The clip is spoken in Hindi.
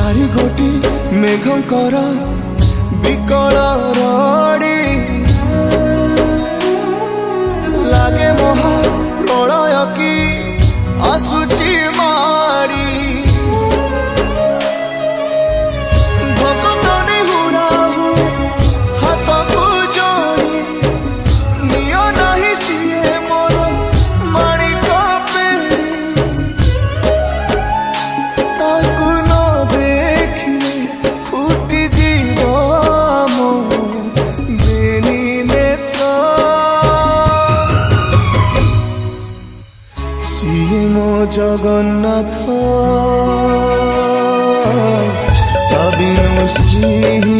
चारि गोटी मेघंकर विकल रड़ी लागे महा प्रलय की आसुची मारी भक्तनी हुराहु हाथ को जोड़ी नियो नहीं सिए मोर माणिक पेड़ी ताकू न देखिले फुटी जीव मो बेनी नेत्र सिए मो जगन्नाथ तबिनु श्री